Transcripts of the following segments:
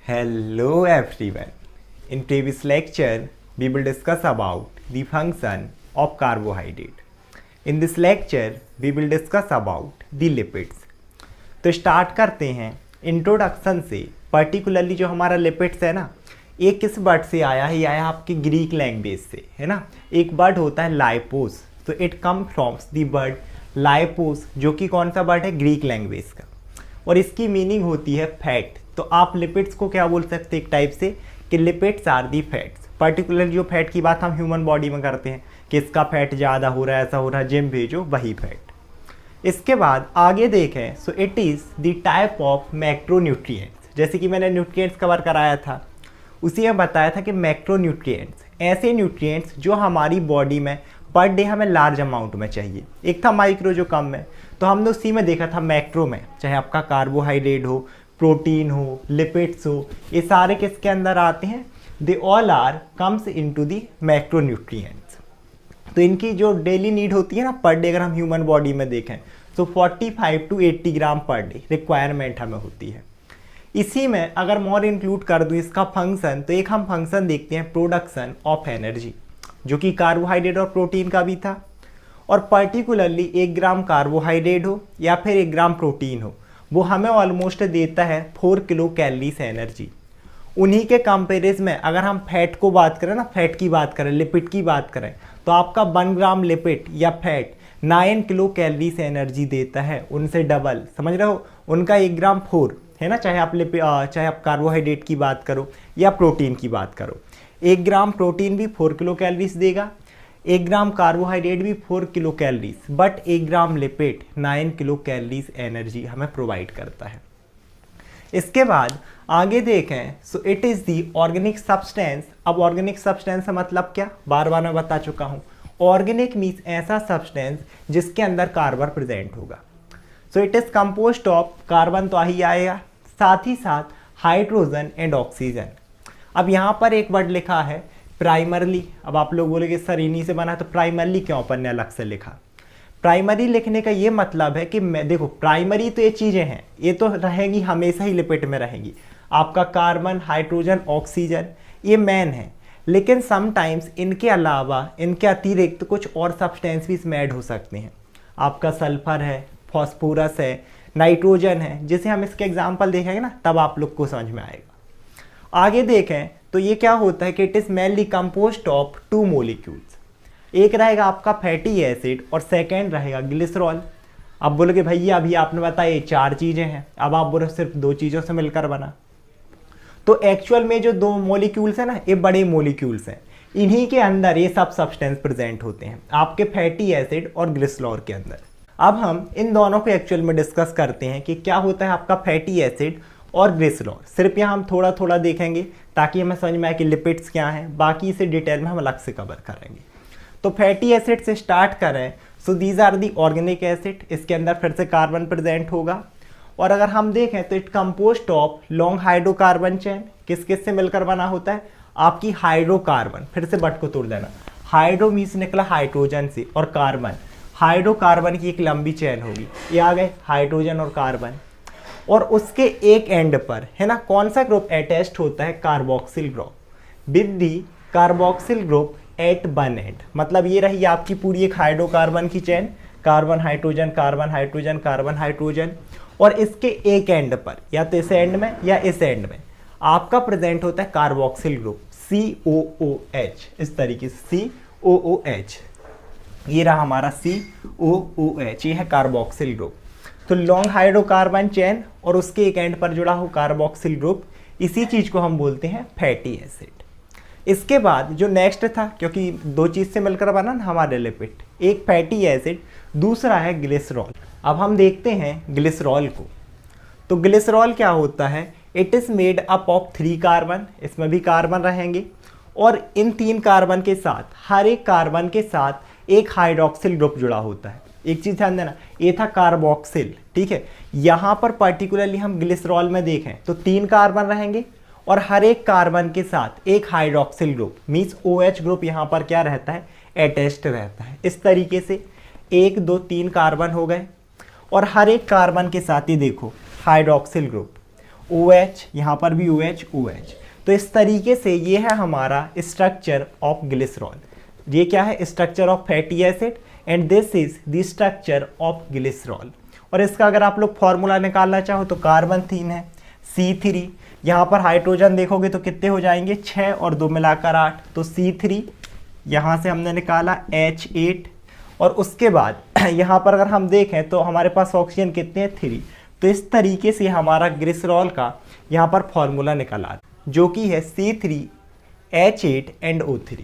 Hello everyone. In previous lecture, we will discuss about the function of carbohydrate. In this lecture, we will discuss about the lipids. तो start करते हैं introduction से। Particularly जो हमारा lipids है ना, ये किस वर्ड से आया है? ये आया आपके ग्रीक लैंग्वेज से, है ना। एक वर्ड होता है लाइपोस, तो it come froms the word लाइपोस, जो कि कौन सा वर्ड है? ग्रीक लैंग्वेज का, और इसकी मीनिंग होती है फैट। तो आप लिपिड्स को क्या बोल सकते हैं एक टाइप से कि lipids are the fats. Particular जो फैट की बात हम ह्यूमन बॉडी में करते हैं कि इसका फैट ज़्यादा हो रहा है, ऐसा हो रहा है, जिम भेजो, वही फैट। इसके बाद आगे देखें, so it is the type of macronutrients. जैसे कि मैंने न्यूट्रिएंट्स कवर कराया था, उसी में बताया था कि मैक्रोन्यूट्रिएंट्स ऐसे न्यूट्रिएंट्स जो हमारी बॉडी में पर डे हमें लार्ज अमाउंट में चाहिए। एक था माइक्रो जो कम है, तो हमने उसी में देखा था मैक्रो में, चाहे आपका कार्बोहाइड्रेट हो, प्रोटीन हो, लिपिड्स हो, ये सारे किसके अंदर आते हैं? They all are comes into the macronutrients. तो इनकी जो डेली नीड होती है ना पर डे, अगर हम ह्यूमन बॉडी में देखें तो 45 to 80 gram per day requirement हमें होती है। इसी में अगर मोर इंक्लूड कर दूँ इसका फंक्शन, तो एक हम फंक्शन देखते हैं प्रोडक्शन ऑफ एनर्जी, जो कि कार्बोहाइड्रेट और प्रोटीन का भी था। और पर्टिकुलरली 1 ग्राम कार्बोहाइड्रेट हो या फिर 1 ग्राम प्रोटीन हो, वो हमें ऑलमोस्ट देता है 4 किलो कैलोरीज एनर्जी। उन्हीं के कंपेरिजन में अगर हम फैट को बात करें ना, फैट की बात करें, लिपिड की बात करें, तो आपका 1 ग्राम लिपिड या फैट 9 किलो कैलोरीज एनर्जी देता है, उनसे डबल। समझ रहे हो? उनका 1 ग्राम 4 है ना, चाहे आप कार्बोहाइड्रेट की बात करो या प्रोटीन की बात करो। 1 ग्राम प्रोटीन भी 4 किलो कैलोरीज देगा, 1 ग्राम कार्बोहाइड्रेट भी 4 kilo calories, but 1 gram lipid 9 kilo calories energy हमें प्रोवाइड करता है। इसके बाद आगे देखें, so it is the organic substance. अब ऑर्गेनिक सब्सटेंस का मतलब क्या? बार बार मैं बता चुका हूँ। ऑर्गेनिक मीन्स ऐसा सब्सटेंस जिसके अंदर कार्बन प्रेजेंट होगा। So it is composed of, carbon तो ही आएगा, साथ ही साथ हाइड्रोजन एंड ऑक्सीजन। अब यहाँ पर एक वर्ड लिखा है प्राइमरली। अब आप लोग बोलेंगे सर इन्हीं से बना, तो प्राइमरली क्यों अपन ने अलग से लिखा? प्राइमरी लिखने का ये मतलब है कि मैं देखो, प्राइमरी तो ये चीज़ें हैं, ये तो रहेंगी, हमेशा ही लिपिड में रहेंगी। आपका कार्बन, हाइड्रोजन, ऑक्सीजन, ये मेन है। लेकिन समटाइम्स इनके अलावा, इनके अतिरिक्त कुछ और सब्सटेंस भी इसमें ऐड हो सकते हैं। आपका सल्फर है, फॉस्फोरस है, नाइट्रोजन है, जिसे हम इसके एग्जाम्पल देखेंगे ना, तब आप लोग को समझ में आएगा। आगे देखें तो ये क्या होता है कि it is mainly composed of 2 molecules. एक रहेगा आपका फैटी एसिड और सेकेंड रहेगा ग्लिसरॉल। अब बोलोगे भैया अभी आपने बताया ये 4 चीज़ें हैं, अब आप बोलो सिर्फ 2 चीज़ों से मिलकर बना। तो एक्चुअल में जो 2 मोलिक्यूल्स हैं ना, ये बड़े मोलिक्यूल्स हैं, इन्हीं के अंदर ये सब सब्सटेंस प्रेजेंट होते हैं, आपके फैटी एसिड और ग्लिसरॉल के अंदर। अब हम इन दोनों को एक्चुअल में डिस्कस करते हैं कि क्या होता है आपका फैटी एसिड और ग्लिसरॉल। सिर्फ यहाँ हम थोड़ा थोड़ा देखेंगे ताकि हमें समझ में आए कि लिपिड्स क्या हैं, बाकी इसे डिटेल में हम अलग से कवर करेंगे। तो फैटी एसिड से स्टार्ट करें, so these are the organic acid. इसके अंदर फिर से कार्बन प्रेजेंट होगा, और अगर हम देखें तो it composed of long hydrocarbon chain. किस किस से मिलकर बना होता है? आपकी हाइड्रोकार्बन, फिर से बट को तोड़ देना, हाइड्रो मीन्स निकला हाइड्रोजन से, और कार्बन, हाइड्रोकार्बन की एक लंबी चेन होगी, ये आ गए हाइड्रोजन और कार्बन। और उसके एक एंड पर है ना कौन सा ग्रुप अटैच्ड होता है? Carboxyl group, with the carboxyl group at 1 end. मतलब ये रही आपकी पूरी एक हाइड्रोकार्बन की chain, carbon hydrogen, carbon hydrogen, carbon hydrogen, और इसके एक एंड पर, या तो इस एंड में या इस एंड में, आपका प्रेजेंट होता है कार्बोक्सिल ग्रुप, COOH। इस तरीके से COOH, ये रहा हमारा COOH, ये है कार्बोक्सिल ग्रुप। तो लॉन्ग हाइड्रोकार्बन चेन और उसके एक एंड पर जुड़ा हो कार्बोक्सिल ग्रुप, इसी चीज़ को हम बोलते हैं फैटी एसिड। इसके बाद जो नेक्स्ट था, क्योंकि 2 चीज़ से मिलकर बना ना हमारे लिपिड, एक फैटी एसिड, दूसरा है ग्लिसरॉल। अब हम देखते हैं ग्लिसरॉल को। तो ग्लिसरॉल क्या होता है? It is made up of 3 carbon, इसमें भी कार्बन रहेंगे, और इन 3 कार्बन के साथ, हर एक कार्बन के साथ एक हाइड्रोक्सिल ग्रुप जुड़ा होता है। एक चीज़ ध्यान देना, ये था कार्बोक्सिल, ठीक है। यहाँ पर पर्टिकुलरली हम ग्लिसरॉल में देखें तो 3 कार्बन रहेंगे, और हर एक कार्बन के साथ एक hydroxyl group, means OH group यहाँ पर क्या रहता है? अटैच्ड रहता है। इस तरीके से 1 2 3 कार्बन हो गए, और हर एक कार्बन के साथ ही देखो हाइड्रोक्सिल ग्रुप, OH, यहाँ पर भी OH OH। तो इस तरीके से ये है हमारा स्ट्रक्चर ऑफ ग्लिसरॉल। ये क्या है? Structure of fatty acid and this is the structure of glycerol. और इसका अगर आप लोग फॉर्मूला निकालना चाहो तो कार्बन 3 है, C3, यहाँ पर हाइड्रोजन देखोगे तो कितने हो जाएंगे? 6 और 2 मिलाकर 8, तो C3, यहाँ से हमने निकाला H8, और उसके बाद यहाँ पर अगर हम देखें तो हमारे पास ऑक्सीजन कितने हैं? 3। तो इस तरीके से हमारा ग्लिसरॉल का यहाँ पर फॉर्मूला निकला जो कि है C3H8 एंड O3।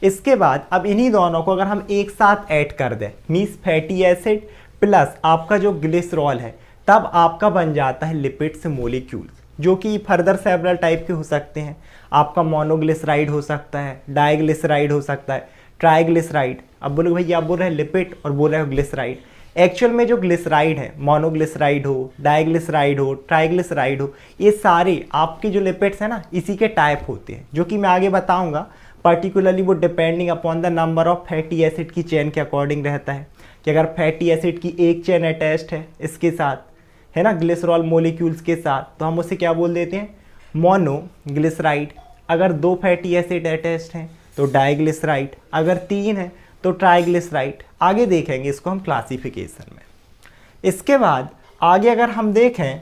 इसके बाद अब इन्हीं दोनों को अगर हम एक साथ ऐड कर दें, मीन्स फैटी एसिड प्लस आपका जो ग्लिसरॉल है, तब आपका बन जाता है लिपिड्स मोलिक्यूल्स, जो कि फर्दर सेवरल टाइप के हो सकते हैं। आपका मोनोग्लिसराइड हो सकता है, डाइग्लिसराइड हो सकता है, ट्राइग्लिसराइड। अब बोलो भैया आप बोल रहे हैं लिपिड और बोल रहे हो ग्लिसराइड। एक्चुअल में जो ग्लिसराइड है, मोनोग्लिसराइड हो, डाइग्लिसराइड हो, ट्राइग्लिसराइड हो, ये सारे आपके जो लिपिड्स हैं ना, इसी के टाइप होते हैं, जो कि मैं आगे बताऊंगा। पर्टिकुलरली वो depending upon the number of fatty acid की चेन के अकॉर्डिंग रहता है, कि अगर फैटी एसिड की एक चेन अटैच्ड है इसके साथ, है ना, ग्लिसरॉल मोलिक्यूल्स के साथ, तो हम उसे क्या बोल देते हैं? मोनोग्लिसराइड। अगर 2 फैटी एसिड अटैच्ड हैं तो डाइग्लिसराइड, अगर 3 है तो ट्राइग्लिसराइड। आगे देखेंगे इसको हम क्लासिफिकेशन में। इसके बाद आगे अगर हम देखें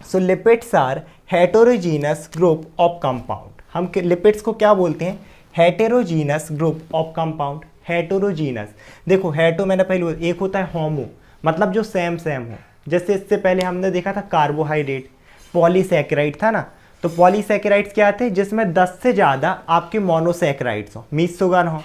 so lipids are heterogeneous group of compound. हम लिपिड्स को क्या बोलते हैं? Heterogeneous group of compound. Heterogeneous, देखो हेटो मैंने पहले एक होता है होमो, मतलब जो सेम सेम हो। जैसे इससे पहले हमने देखा था कार्बोहाइड्रेट, पॉलीसैकेराइड था ना, तो पॉलीसैकेराइड्स क्या थे? जिसमें 10 से ज़्यादा आपके मोनोसैकेराइड्स हो, मीस शुगर हो।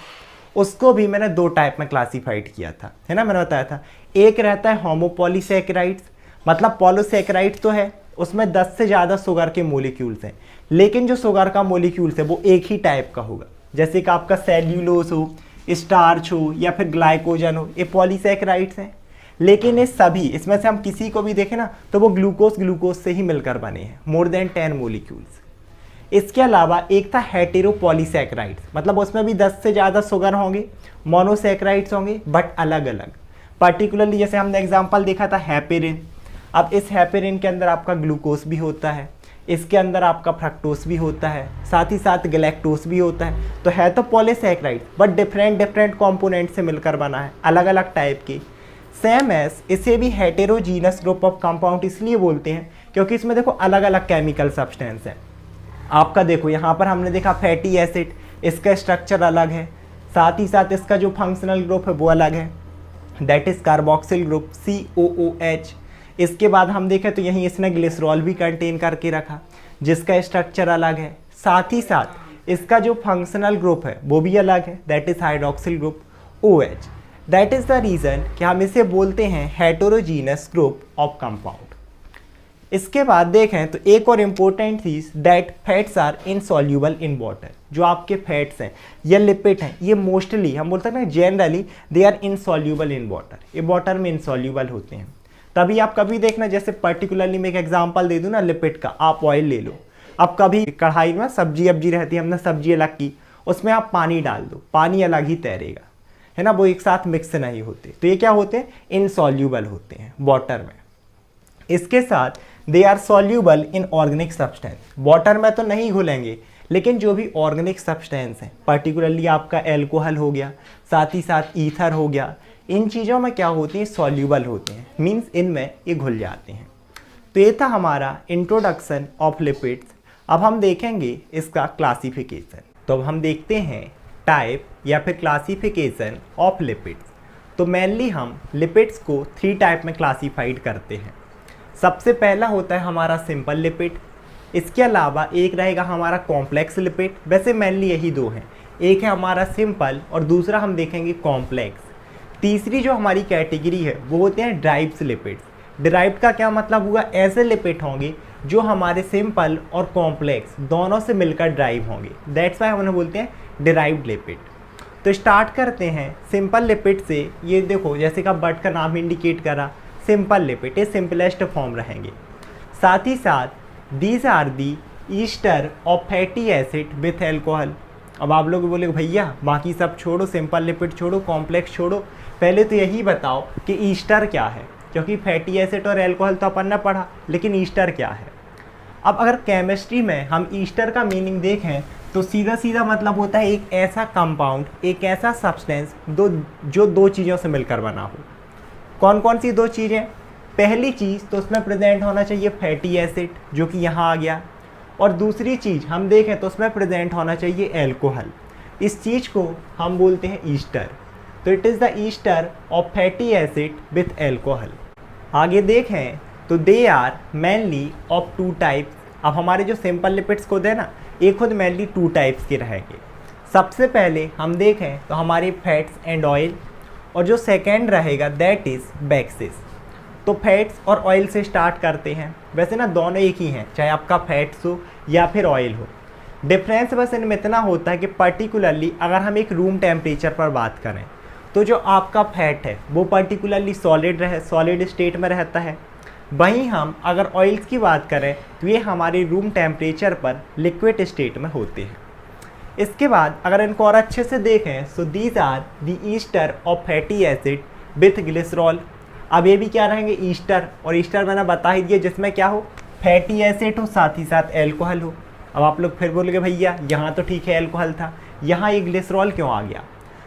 उसको भी मैंने 2 टाइप में क्लासीफाइड किया था, है ना, मैंने बताया था। एक रहता है होमोपॉलीसैकेराइड्स, मतलब पॉलीसैकेराइड्स तो है, उसमें 10 से ज़्यादा शुगर के मोलिक्यूल्स हैं, लेकिन जो शुगर का मोलिक्यूल्स है वो एक ही टाइप का होगा। जैसे कि आपका सेल्यूलोज हो, स्टार्च हो, या फिर ग्लाइकोजन हो, ये पॉलीसैकेराइड्स हैं। लेकिन ये सभी, इसमें से हम किसी को भी देखें ना तो वो ग्लूकोज से ही मिलकर बने हैं, मोर देन 10 मोलिक्यूल्स। इसके अलावा एक था हेटेरोपॉलीसैकेराइड्स, मतलब उसमें भी 10 से ज़्यादा शुगर होंगे, मोनोसैकेराइड्स होंगे, बट अलग अलग। पर्टिकुलरली जैसे हमने एग्जांपल देखा था हेपेरिन। अब इस हेपेरिन के अंदर आपका ग्लूकोज भी होता है, इसके अंदर आपका फ्रक्टोज भी होता है, साथ ही साथ गैलेक्टोज भी होता है। तो है तो पॉलीसैकेराइड, बट डिफरेंट कंपोनेंट से मिलकर बना है, अलग अलग टाइप की। सेम एस, इसे भी हेटेरोजीनस ग्रुप ऑफ कंपाउंड इसलिए बोलते हैं क्योंकि इसमें देखो अलग अलग केमिकल सब्सटेंस हैं। आपका देखो यहाँ पर हमने देखा फैटी एसिड, इसका स्ट्रक्चर अलग है, साथ ही साथ इसका जो फंक्शनल ग्रुप है वो अलग है, that is carboxyl group COOH। इसके बाद हम देखें तो यहीं इसने ग्लिसरॉल भी कंटेन करके रखा, जिसका स्ट्रक्चर अलग है। साथ ही साथ इसका जो फंक्शनल ग्रुप है वो भी अलग है, that is hydroxyl group OH। That is the reason कि हम इसे बोलते हैं हेटेरोजीनस ग्रुप ऑफ कंपाउंड। इसके बाद देखें तो एक और इम्पोर्टेंट चीज़, that fats are insoluble in water. जो आपके फैट्स हैं या लिपिड हैं, ये मोस्टली हम बोलते हैं ना, generally they are insoluble in water, ये वाटर में इनसॉल्यूबल होते हैं। तभी आप कभी देखना, जैसे पर्टिकुलरली मैं एक एग्जांपल दे दूं ना लिपिड का, आप ऑयल ले लो। अब कभी कढ़ाई में सब्जी अब्जी रहती है, हमने सब्जी अलग की, उसमें आप पानी डाल दो, पानी अलग ही तैरेगा, है ना, वो एक साथ मिक्स नहीं होते। तो ये क्या होते हैं? इनसॉल्यूबल होते हैं वाटर में। इसके साथ they are soluble in organic substance. Water में तो नहीं घुलेंगे, लेकिन जो भी ऑर्गेनिक सब्सटेंस हैं, पर्टिकुलरली आपका एल्कोहल हो गया, साथ ही साथ ईथर हो गया, इन चीज़ों में क्या होती हैं? सॉल्यूबल होते हैं, मीन्स इनमें ये घुल जाते हैं। तो ये था हमारा इंट्रोडक्शन ऑफ लिपिड्स। अब हम देखेंगे इसका क्लासिफिकेशन। तो अब हम देखते हैं टाइप या फिर क्लासिफिकेशन ऑफ लिपिड्स। तो मेनली हम लिपिड्स को 3 टाइप में क्लासीफाइड करते हैं। सबसे पहला होता है हमारा सिंपल लिपिड, इसके अलावा एक रहेगा हमारा कॉम्प्लेक्स लिपिड। वैसे मेनली यही 2 हैं, एक है हमारा सिंपल और दूसरा हम देखेंगे कॉम्प्लेक्स। तीसरी जो हमारी कैटेगरी है वो होते हैं ड्राइव्ड लिपिड्स। ड्राइव्ड का क्या मतलब हुआ? ऐसे लिपिड होंगे जो हमारे सिंपल और कॉम्प्लेक्स दोनों से मिलकर ड्राइव होंगे, दैट्स वाई हम उन्हें बोलते हैं डिराइव्ड लिपिड। तो स्टार्ट करते हैं सिंपल लिपिड से। ये देखो जैसे कि बर्ड का नाम इंडिकेट करा, सिंपल लिपिड, ये सिंपलेस्ट फॉर्म रहेंगे। साथ ही साथ these are the ester of fatty acid with alcohol. अब आप लोग बोले भैया बाकी सब छोड़ो, सिंपल लिपिड छोड़ो, कॉम्प्लेक्स छोड़ो, पहले तो यही बताओ कि ईस्टर क्या है, क्योंकि फैटी एसिड और एल्कोहल तो अपन ने पढ़ा, लेकिन ईस्टर क्या है? अब अगर केमिस्ट्री में हम ईस्टर का मीनिंग देखें तो सीधा सीधा मतलब होता है एक ऐसा कंपाउंड, एक ऐसा सब्सटेंस जो दो चीज़ों से मिलकर बना हो। कौन कौन सी दो चीज़ें? पहली चीज़ तो उसमें प्रेजेंट होना चाहिए फैटी एसिड, जो कि यहाँ आ गया, और दूसरी चीज़ हम देखें तो उसमें प्रेजेंट होना चाहिए एल्कोहल। इस चीज़ को हम बोलते हैं ईस्टर। तो it is the ester of fatty acid with alcohol. आगे देखें तो they are mainly of two types. अब हमारे जो सिंपल लिपिड्स को दे ना, ये खुद मेनली टू टाइप्स के रहेंगे। सबसे पहले हम देखें तो हमारे फैट्स एंड ऑयल, और जो सेकेंड रहेगा दैट इज़ बेसिस। तो फैट्स और ऑयल से स्टार्ट करते हैं। वैसे ना दोनों एक ही हैं, चाहे आपका फैट्स हो या फिर ऑयल हो। डिफरेंस बस इनमें इतना होता है कि पर्टिकुलरली अगर हम एक रूम टेम्परेचर पर बात करें तो जो आपका फैट है वो पर्टिकुलरली सॉलिड स्टेट में रहता है। वहीं हम अगर ऑयल्स की बात करें तो ये हमारे रूम टेम्परेचर पर लिक्विड स्टेट में होते हैं। इसके बाद अगर इनको और अच्छे से देखें so these are the ester of fatty acid with glycerol. अब ये भी क्या रहेंगे? ईस्टर। और ईस्टर मैंने बता ही दिया जिसमें क्या हो, फैटी एसिड हो, साथ ही साथ एल्कोहल हो। अब आप लोग फिर बोलोगे भैया यहाँ तो ठीक है एल्कोहल था, यहाँ ये ग्लिसरॉल क्यों आ गया?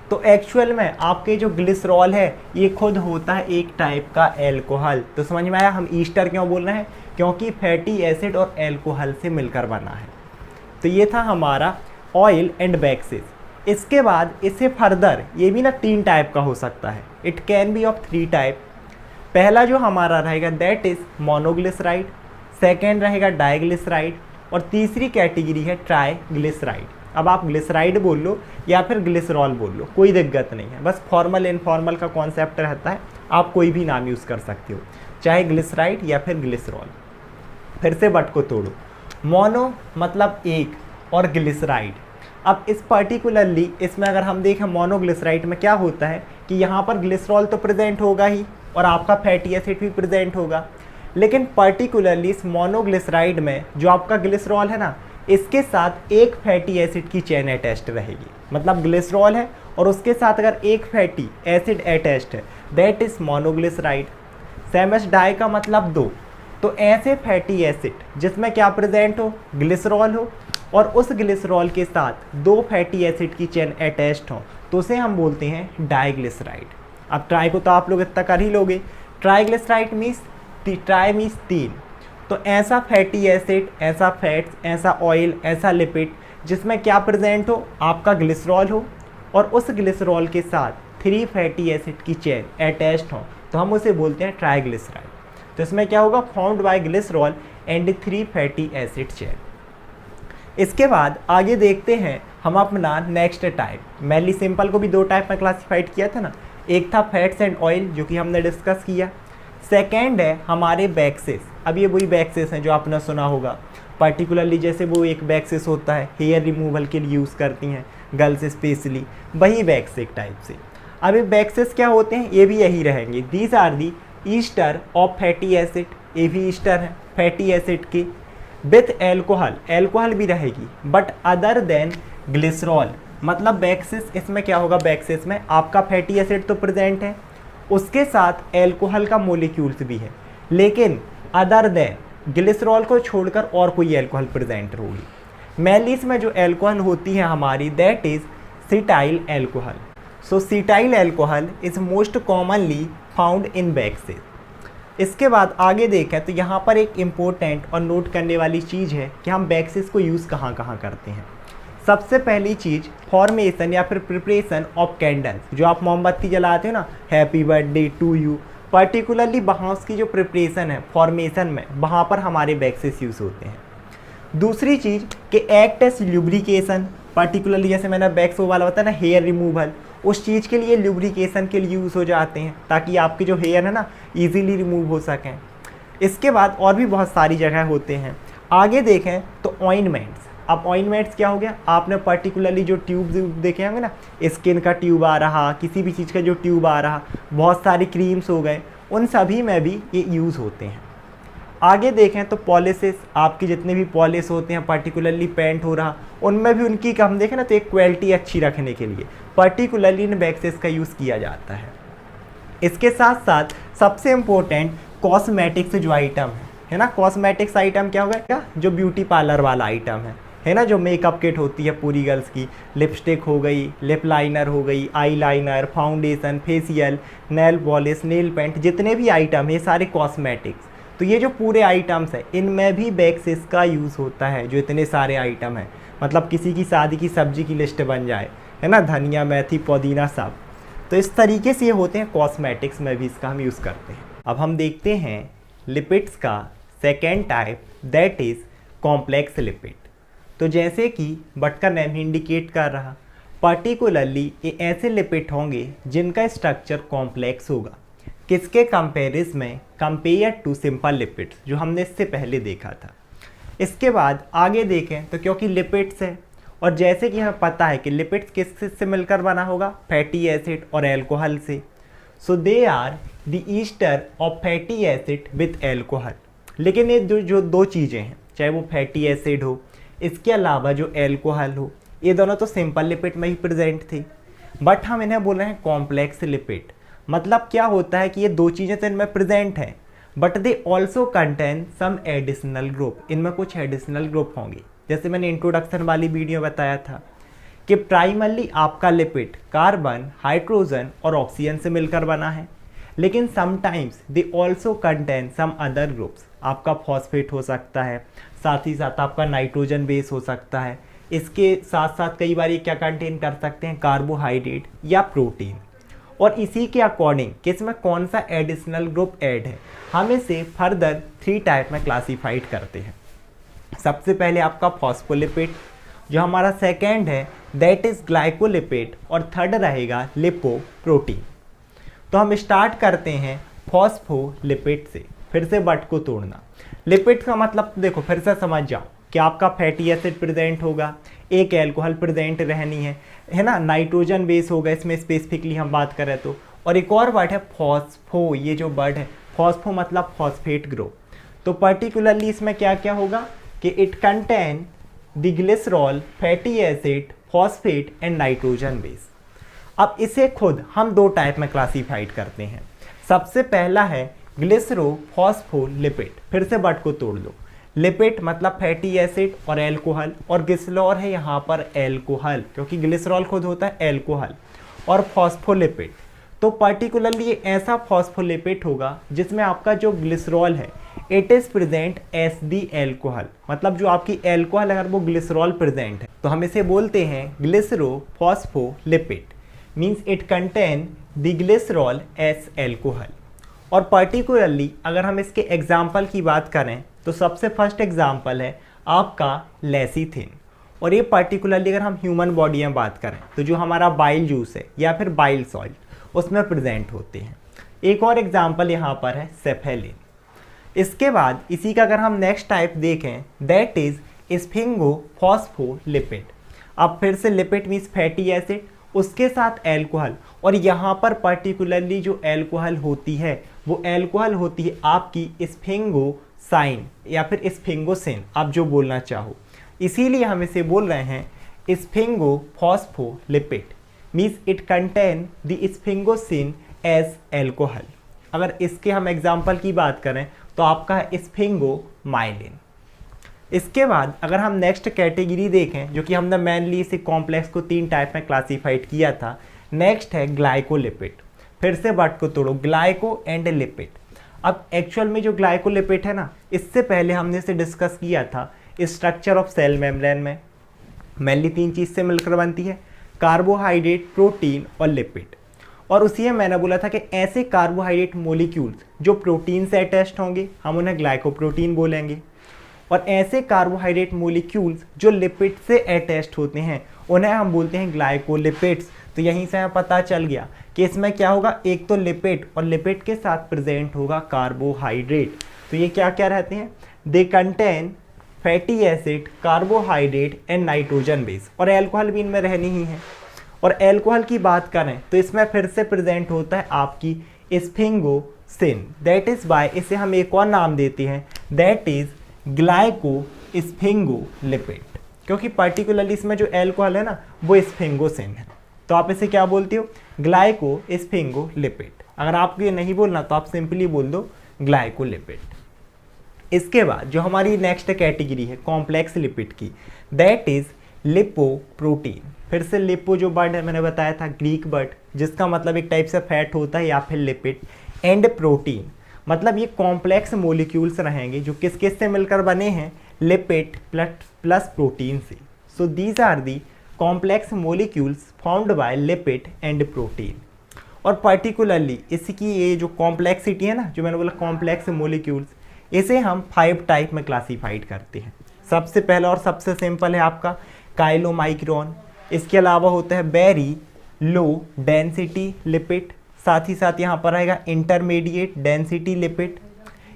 तो एक्चुअल में आपके जो ग्लिसरॉल है ये खुद होता है एक टाइप का एल्कोहल। तो समझ में आया हम ईस्टर क्यों बोल रहे हैं? क्योंकि फैटी एसिड और एल्कोहल से मिलकर बना है। तो ये था हमारा ऑयल एंड बेसिस। इसके बाद इससे फर्दर ये भी ना तीन टाइप का हो सकता है। It can be of three type. पहला जो हमारा रहेगा दैट इज़ मोनोग्लिसराइड, सेकेंड रहेगा डाइग्लिसराइड, और तीसरी कैटेगरी है ट्राइग्लिसराइड। अब आप ग्लिसराइड बोल लो या फिर ग्लिसरॉल बोल लो, कोई दिक्कत नहीं है। बस फॉर्मल इनफॉर्मल का कॉन्सेप्ट रहता है, आप कोई भी नाम यूज़ कर सकते हो, चाहे ग्लिसराइड या फिर ग्लिसरॉल। फिर से बट को तोड़ो, मोनो मतलब एक और ग्लिसराइड। अब इस पर्टिकुलरली इसमें अगर हम देखें मोनोग्लिसराइड में क्या होता है कि यहाँ पर ग्लिसरॉल तो प्रेजेंट होगा ही और आपका फैटी एसिड भी प्रेजेंट होगा, लेकिन पर्टिकुलरली इस मोनोग्लिसराइड में जो आपका ग्लिसरॉल है ना, इसके साथ एक फैटी एसिड की चेन अटैच्ड रहेगी। मतलब ग्लिसरॉल है और उसके साथ अगर एक फैटी एसिड अटैच्ड है that is monoglyceride. Same as di का मतलब दो। तो ऐसे फैटी एसिड जिसमें क्या प्रेजेंट हो, ग्लिसरॉल हो और उस ग्लिसरॉल के साथ दो फैटी एसिड की चेन अटैच्ड हो, तो उसे हम बोलते हैं डाइग्लिसराइड। अब ट्राई को तो आप लोग इतना कर ही लोगे। ट्राइग्लिसराइड मीन्स ट्राई मीन्स तीन। तो ऐसा फैटी एसिड, ऐसा फैट्स, ऐसा ऑयल, ऐसा लिपिड जिसमें क्या प्रेजेंट हो, आपका ग्लिसरॉल हो और उस ग्लिसरॉल के साथ थ्री फैटी एसिड की चेन अटैच्ड हो, तो हम उसे बोलते हैं ट्राइग्लिसराइड। तो इसमें क्या होगा, found by glycerol and three fatty acid chain. इसके बाद आगे देखते हैं हम अपना नेक्स्ट टाइप। मेनली सिंपल को भी दो टाइप में क्लासिफाइड किया था ना, एक था फैट्स एंड ऑयल जो कि हमने डिस्कस किया, सेकेंड है हमारे बेसिस। अब ये वही बेसिस हैं जो आपने सुना होगा, पर्टिकुलरली जैसे वो एक बेसिस होता है हेयर रिमूवल के लिए यूज़ करती हैं गर्ल्स स्पेशली, वही बेसिक टाइप से। अब ये बेसिस क्या होते हैं, ये भी यही रहेंगे। These are the ester of fatty acid, ये भी ईस्टर है फैटी एसिड की, विथ एल्कोहल, एल्कोहल भी रहेगी बट अदर देन ग्लिसरॉल। मतलब बेसिस इसमें क्या होगा, बेसिस में आपका फैटी एसिड तो प्रेजेंट है, उसके साथ एल्कोहल का मोलिक्यूल्स भी है, लेकिन अदर देन ग्लिसरॉल को छोड़कर और कोई एल्कोहल प्रेजेंट होगी। मेनली इसमें जो एल्कोहल होती है हमारी that is cetyl alcohol. So cetyl alcohol is most commonly found in basis. इसके बाद आगे देखें तो यहाँ पर एक इम्पोर्टेंट और नोट करने वाली चीज़ है कि हम बेसिस को यूज़ कहाँ कहाँ करते हैं। सबसे पहली चीज़ फॉर्मेशन या फिर प्रिपरेशन ऑफ कैंडल्स, जो आप मोमबत्ती जलाते हो ना, happy birthday to you, particularly वहाँ उसकी जो प्रिपरेशन है फॉर्मेशन में, वहाँ पर हमारे बेसिस यूज़ होते हैं। दूसरी चीज़ कि एक्ट एज ल्यूब्रिकेशन, पर्टिकुलरली जैसे मैंने बैक्स वो वाला बताया ना हेयर रिमूवल, उस चीज़ के लिए ल्यूब्रिकेशन के लिए यूज़ हो जाते हैं ताकि आपके जो हेयर है ना ईजीली रिमूव हो सकें। इसके बाद और भी बहुत सारी जगह होते हैं। आगे देखें तो ऑइनमेंट्स। अब ऑइनमेंट्स क्या हो गया, आपने पर्टिकुलरली जो ट्यूब देखे होंगे ना, स्किन का ट्यूब आ रहा, किसी भी चीज़ का जो ट्यूब आ रहा, बहुत सारी क्रीम्स हो गए, उन सभी में भी ये यूज़ होते हैं। आगे देखें तो पॉलिसेस, आपके जितने भी पॉलिश होते हैं पर्टिकुलरली पेंट हो रहा, उनमें भी उनकी हम देखें ना तो एक क्वालिटी अच्छी रखने के लिए पर्टिकुलरली इन बेसिस का यूज़ किया जाता है। इसके साथ साथ सबसे इम्पोर्टेंट कॉस्मेटिक्स जो आइटम है, है ना। कॉस्मेटिक्स आइटम क्या होगा, क्या जो ब्यूटी पार्लर वाला आइटम है ना, जो मेकअप किट होती है पूरी गर्ल्स की, लिपस्टिक हो गई, लिप लाइनर हो गई, eye liner, foundation, facial, nail polish, nail paint, जितने भी आइटम है सारे कॉस्मेटिक्स। तो ये जो पूरे आइटम्स है इनमें भी बेसिस का यूज़ होता है। जो इतने सारे आइटम हैं, मतलब किसी की शादी की सब्जी की लिस्ट बन जाए, है ना, धनिया, मेथी, पुदीना सब, तो इस तरीके से ये होते हैं। कॉस्मेटिक्स में भी इसका हम यूज़ करते हैं। अब हम देखते हैं लिपिड्स का second type, that is complex lipid. तो जैसे कि बट का नेम इंडिकेट कर रहा, पर्टिकुलरली ये ऐसे लिपिड होंगे जिनका स्ट्रक्चर कॉम्प्लेक्स होगा। किसके कंपेरिजन में, कंपेयर टू सिंपल लिपिड्स, जो हमने इससे पहले देखा था। इसके बाद आगे देखें तो क्योंकि लिपिड्स है, और जैसे कि हमें पता है कि लिपिड्स किस से मिलकर बना होगा, फैटी एसिड और एल्कोहल से। So they are the ester of fatty acid with alcohol. लेकिन ये जो दो चीज़ें हैं, चाहे वो फैटी एसिड हो, इसके अलावा जो एल्कोहल हो, ये दोनों तो सिंपल लिपिड में ही प्रेजेंट थे, बट हम इन्हें बोल रहे हैं कॉम्प्लेक्स लिपिड। मतलब क्या होता है कि ये दो चीज़ें तो इनमें प्रेजेंट हैं, but they also contain some additional group. इनमें कुछ एडिशनल ग्रुप होंगे, जैसे मैंने इंट्रोडक्शन वाली वीडियो बताया था कि प्राइमरली आपका लिपिड कार्बन, हाइड्रोजन और ऑक्सीजन से मिलकर बना है, लेकिन sometimes they also contain some other groups. आपका फॉस्फेट हो सकता है, साथ ही साथ आपका नाइट्रोजन बेस हो सकता है। इसके साथ साथ कई बार ये क्या कंटेन कर सकते हैं, कार्बोहाइड्रेट या प्रोटीन। और इसी के अकॉर्डिंग कि इसमें कौन सा एडिशनल ग्रुप ऐड है, हम इसे फर्दर 3 टाइप में क्लासीफाइड करते हैं। सबसे पहले आपका फॉस्फोलिपिड, जो हमारा सेकेंड है दैट इज ग्लाइकोलिपिड, और थर्ड रहेगा लिपोप्रोटीन। तो हम स्टार्ट करते हैं फॉस्फोलिपिड से। फिर से बट को तोड़ना, लिपिड का मतलब देखो फिर से समझ जाओ कि आपका फैटी एसिड प्रेजेंट होगा, एक एल्कोहल प्रेजेंट रहनी है ना, नाइट्रोजन बेस होगा इसमें स्पेसिफिकली हम बात करें तो, और एक और वर्ड है फॉस्फो। ये जो वर्ड है फॉस्फो मतलब फॉस्फेट ग्रुप। तो पर्टिकुलरली इसमें क्या क्या होगा कि it contain the glycerol, fatty acid, phosphate and nitrogen base. अब इसे खुद हम 2 टाइप में क्लासीफाइड करते हैं। सबसे पहला है ग्लिसरोफॉस्फोलिपिड। फिर से वर्ड को तोड़ लो, लिपिड मतलब फैटी एसिड और एल्कोहल, और ग्लिसरॉल है यहाँ पर एल्कोहल, क्योंकि ग्लिसरॉल खुद होता है एल्कोहल, और फॉस्फोलिपिड। तो पर्टिकुलरली ये ऐसा फॉस्फोलिपिड होगा जिसमें आपका जो ग्लिसरॉल है it is present as the alcohol. मतलब जो आपकी एल्कोहल अगर वो ग्लिसरॉल प्रेजेंट है तो हम इसे बोलते हैं glycerophospholipid, means it contain the glycerol as alcohol. और पर्टिकुलरली अगर हम इसके एग्जाम्पल की बात करें तो सबसे फर्स्ट एग्जाम्पल है आपका लेसिथिन। और ये पर्टिकुलरली अगर हम ह्यूमन बॉडी में बात करें तो जो हमारा बाइल जूस है या फिर बाइल सॉल्ट उसमें प्रेजेंट होते हैं। एक और एग्जाम्पल यहाँ पर है सेफेलिन। इसके बाद इसी का अगर हम नेक्स्ट टाइप देखें दैट इज स्फिंगोफॉस्फोलिपिड। अब फिर से लिपिड मीन्स फैटी एसिड, उसके साथ एल्कोहल, और यहाँ पर पर्टिकुलरली जो एल्कोहल होती है वो एल्कोहल होती है आपकी स्फिंगोसाइन या फिर स्फिंगोसिन, आप जो बोलना चाहो। इसीलिए हम इसे बोल रहे हैं sphingophospholipid, means it contain the sphingosine as alcohol. अगर इसके हम एग्जाम्पल की बात करें तो आपका है स्फिंगोमाइलिन। इसके बाद अगर हम नेक्स्ट कैटेगरी देखें, जो कि हमने मेनली इसे कॉम्प्लेक्स को 3 टाइप में क्लासीफाइड किया था, नेक्स्ट है ग्लाइकोलिपिड। फिर से वर्ड को तोड़ो, ग्लाइको एंड लिपिड। अब एक्चुअल में जो ग्लाइकोलिपिड है ना, इससे पहले हमने इसे डिस्कस किया था स्ट्रक्चर ऑफ सेल मेम्ब्रेन में। मेनली 3 चीज़ से मिलकर बनती है, कार्बोहाइड्रेट, प्रोटीन और लिपिड। और उसी में मैंने बोला था कि ऐसे कार्बोहाइड्रेट मोलिक्यूल्स जो प्रोटीन से अटैच्ड होंगे हम उन्हें ग्लाइकोप्रोटीन बोलेंगे, और ऐसे कार्बोहाइड्रेट मोलिक्यूल्स जो लिपिड से अटैच्ड होते हैं उन्हें हम बोलते हैं ग्लाइकोलिपिड्स। तो यहीं से हमें पता चल गया कि इसमें क्या होगा, एक तो लिपिड और लिपिड के साथ प्रेजेंट होगा कार्बोहाइड्रेट। तो ये क्या क्या रहते हैं, they contain fatty acid, carbohydrate and nitrogen base, और एल्कोहल भी इनमें रहनी ही है। और एल्कोहल की बात करें तो इसमें फिर से प्रेजेंट होता है आपकी स्फिंगोसिन, दैट इज बाय इसे हम एक और नाम देते हैं दैट इज ग्लाइको स्फिंगोलिपिड, क्योंकि पर्टिकुलरली इसमें जो एल्कोहल है ना वो स्फिंगोसिन है। तो आप इसे क्या बोलते हो, ग्लाइको स्फिंगोलिपिड। अगर आपको ये नहीं बोलना तो आप सिंपली बोल दो ग्लाइकोलिपिड। इसके बाद जो हमारी नेक्स्ट कैटेगरी है कॉम्प्लेक्स लिपिड की, दैट इज लिपोप्रोटीन। फिर से लिपो जो वर्ड है मैंने बताया था ग्रीक वर्ड, जिसका मतलब एक टाइप से फैट होता है या फिर लिपिड, एंड प्रोटीन मतलब ये कॉम्प्लेक्स मोलिक्यूल्स रहेंगे जो किस किस से मिलकर बने हैं, लिपिड प्लस प्रोटीन से। So these are the complex molecules formed by lipid and protein. और पर्टिकुलरली इसकी ये जो कॉम्प्लेक्सिटी है ना, जो मैंने बोला कॉम्प्लेक्स मोलिक्यूल्स, इसे हम 5 टाइप में क्लासीफाइड करते हैं। सबसे पहला और सबसे सिंपल है आपका काइलोमाइक्रोन। इसके अलावा होता है वेरी लो डेंसिटी लिपिड, साथ ही साथ यहाँ पर आएगा इंटरमीडिएट डेंसिटी लिपिड,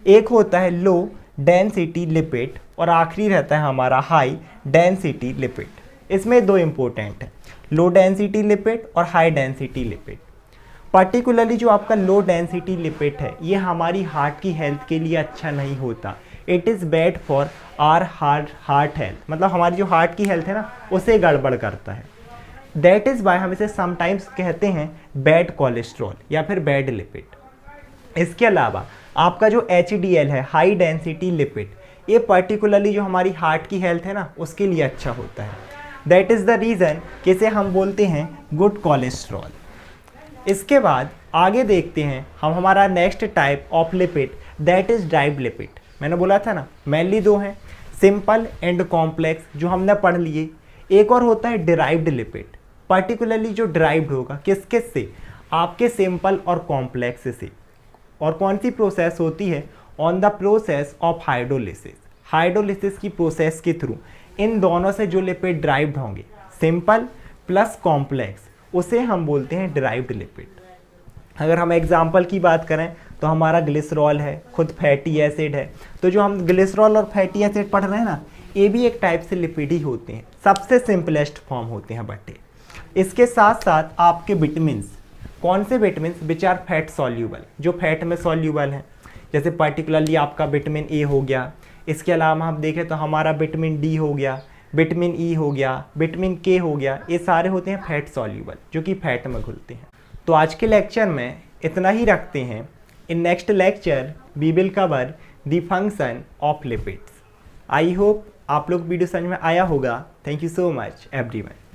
एक होता है लो डेंसिटी लिपिड, और आखिरी रहता है हमारा हाई डेंसिटी लिपिड। इसमें 2 इंपॉर्टेंट है, लो डेंसिटी लिपिड और हाई डेंसिटी लिपिड। पर्टिकुलरली जो आपका लो डेंसिटी लिपिड है ये हमारी हार्ट की हेल्थ के लिए अच्छा नहीं होता। It is bad for our heart health, मतलब हमारी जो हार्ट की हेल्थ है ना उसे गड़बड़ करता है। दैट इज़ वाई हम इसे समटाइम्स कहते हैं बैड कोलेस्ट्रॉल या फिर बैड लिपिड। इसके अलावा आपका जो HDL है हाई डेंसिटी लिपिड, ये पर्टिकुलरली जो हमारी हार्ट की हेल्थ है ना उसके लिए अच्छा होता है। दैट इज़ द रीज़न कि इसे हम बोलते हैं गुड कोलेस्ट्रॉल। इसके बाद आगे देखते हैं हम हमारा next type of lipid, that is derived lipid. मैंने बोला था ना मेनली 2 हैं, सिंपल एंड कॉम्प्लेक्स जो हमने पढ़ लिए। एक और होता है डिराइव्ड लिपिड, पर्टिकुलरली जो डिराइव्ड होगा किस किस से, आपके सिंपल और कॉम्प्लेक्स से। और कौन सी प्रोसेस होती है, on the process of hydrolysis. Hydrolysis की प्रोसेस के थ्रू इन दोनों से जो लिपिड डिराइव्ड होंगे, सिंपल प्लस कॉम्प्लेक्स, उसे हम बोलते हैं डिराइव्ड लिपिड। अगर हम एग्जाम्पल की बात करें तो हमारा ग्लिसरॉल है, खुद फैटी एसिड है। तो जो हम ग्लिसरॉल और फैटी एसिड पढ़ रहे हैं ना, ये भी एक टाइप से लिपिड ही होते हैं, सबसे सिंपलेस्ट फॉर्म होते हैं बटे। इसके साथ साथ आपके विटामिन्स, कौन से vitamins, which are fat soluble, जो फैट में सॉल्यूबल हैं, जैसे पर्टिकुलरली आपका विटामिन ए हो गया। इसके अलावा हम देखें तो हमारा विटामिन डी हो गया, विटामिन ई हो गया, विटामिन के हो गया, ये सारे होते हैं फैट सॉल्यूबल जो कि फैट में घुलते हैं। तो आज के लेक्चर में इतना ही रखते हैं। In next lecture we will cover the function of lipids. I hope आप लोग वीडियो समझ में आया होगा। Thank you so much everyone.